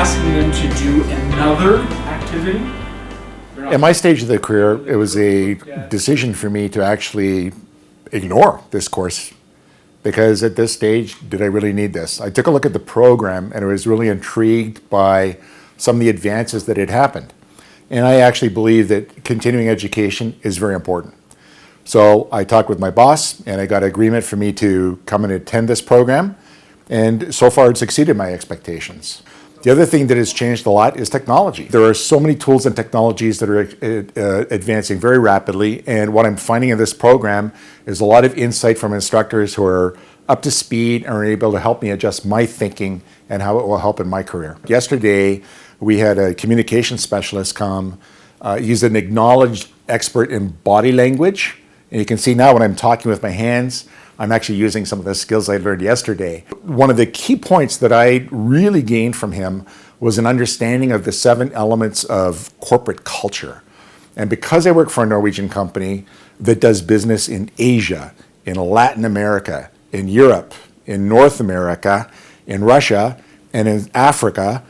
asking them to do another activity. At my stage of the career, it was a decision for me to actually ignore this course, because at this stage, did I really need this? I took a look at the program and I was really intrigued by some of the advances that had happened. And I actually believe that continuing education is very important. So I talked with my boss and I got agreement for me to come and attend this program. And so far it's exceeded my expectations. The other thing that has changed a lot is technology. There are so many tools and technologies that are advancing very rapidly, and what I'm finding in this program is a lot of insight from instructors who are up to speed and are able to help me adjust my thinking and how it will help in my career. Yesterday, we had a communication specialist come. He's an acknowledged expert in body language, and you can see now when I'm talking with my hands, I'm actually using some of the skills I learned yesterday. One of the key points that I really gained from him was an understanding of the 7 elements of corporate culture. And because I work for a Norwegian company that does business in Asia, in Latin America, in Europe, in North America, in Russia, and in Africa,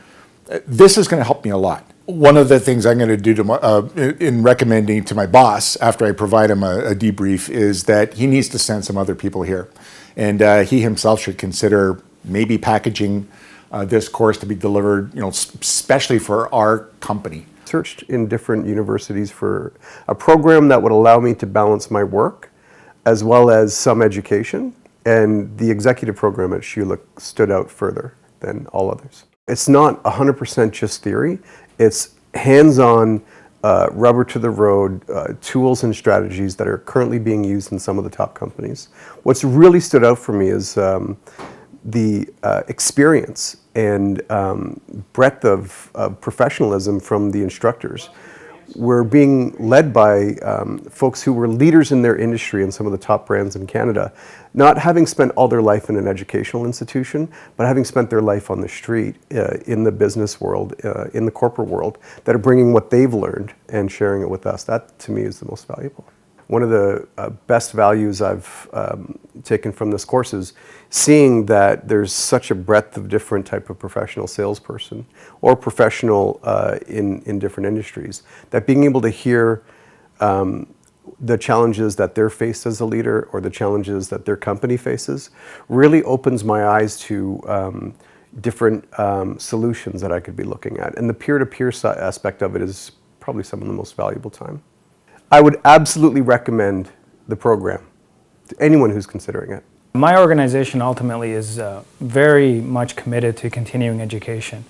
this is going to help me a lot. One of the things I'm going to do in recommending to my boss after I provide him a debrief is that he needs to send some other people here. And he himself should consider maybe packaging this course to be delivered, especially for our company. Searched in different universities for a program that would allow me to balance my work as well as some education. And the executive program at Schulich stood out further than all others. It's not 100% just theory. It's hands-on, rubber to the road, tools and strategies that are currently being used in some of the top companies. What's really stood out for me is the experience and breadth of professionalism from the instructors. We're being led by folks who were leaders in their industry in some of the top brands in Canada, not having spent all their life in an educational institution, but having spent their life on the street, in the business world, in the corporate world, that are bringing what they've learned and sharing it with us. That, to me, is the most valuable. One of the best values I've taken from this course is seeing that there's such a breadth of different type of professional salesperson or professional in different industries, that being able to hear the challenges that they're faced as a leader or the challenges that their company faces really opens my eyes to different solutions that I could be looking at. And the peer-to-peer aspect of it is probably some of the most valuable time. I would absolutely recommend the program to anyone who's considering it. My organization ultimately is very much committed to continuing education.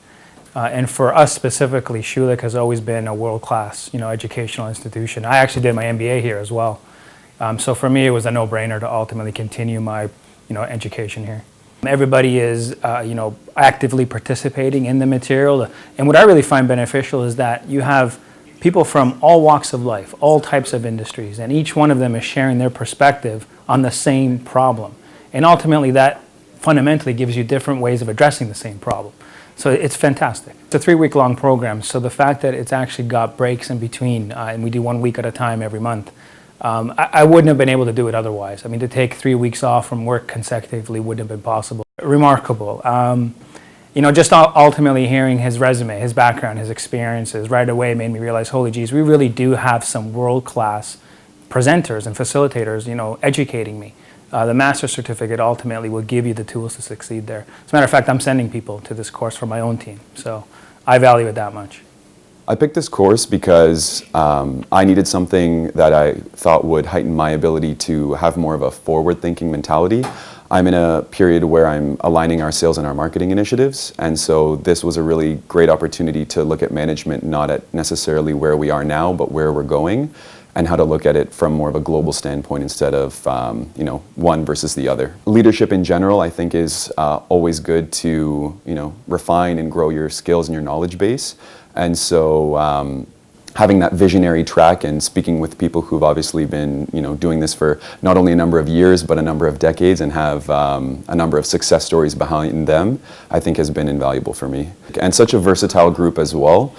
And for us specifically, Schulich has always been a world-class, educational institution. I actually did my MBA here as well. So for me, it was a no-brainer to ultimately continue my, education here. Everybody is, actively participating in the material. And what I really find beneficial is that you have people from all walks of life, all types of industries, and each one of them is sharing their perspective on the same problem. And ultimately that fundamentally gives you different ways of addressing the same problem. So it's fantastic. It's a 3-week-long program, so the fact that it's actually got breaks in between, and we do 1 week at a time every month, I wouldn't have been able to do it otherwise. I mean, to take 3 weeks off from work consecutively wouldn't have been possible. Remarkable. Just ultimately hearing his resume, his background, his experiences right away made me realize, holy geez, we really do have some world-class presenters and facilitators, educating me. The master's certificate ultimately will give you the tools to succeed there. As a matter of fact, I'm sending people to this course for my own team, so I value it that much. I picked this course because I needed something that I thought would heighten my ability to have more of a forward-thinking mentality. I'm in a period where I'm aligning our sales and our marketing initiatives, and so this was a really great opportunity to look at management not at necessarily where we are now, but where we're going, and how to look at it from more of a global standpoint instead of one versus the other. Leadership in general, I think, is always good to refine and grow your skills and your knowledge base, and so having that visionary track and speaking with people who've obviously been doing this for not only a number of years but a number of decades and have a number of success stories behind them, I think has been invaluable for me. And such a versatile group as well.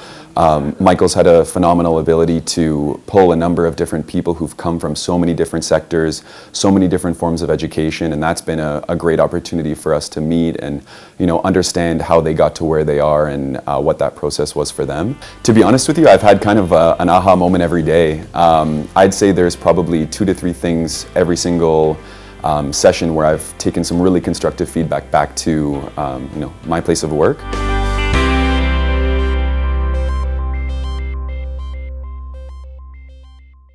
Michael's had a phenomenal ability to pull a number of different people who've come from so many different sectors, so many different forms of education, and that's been a great opportunity for us to meet and, you know, understand how they got to where they are and what that process was for them. To be honest with you, I've had kind of an aha moment every day. I'd say there's probably 2 to 3 things every single session where I've taken some really constructive feedback back to, you know, my place of work.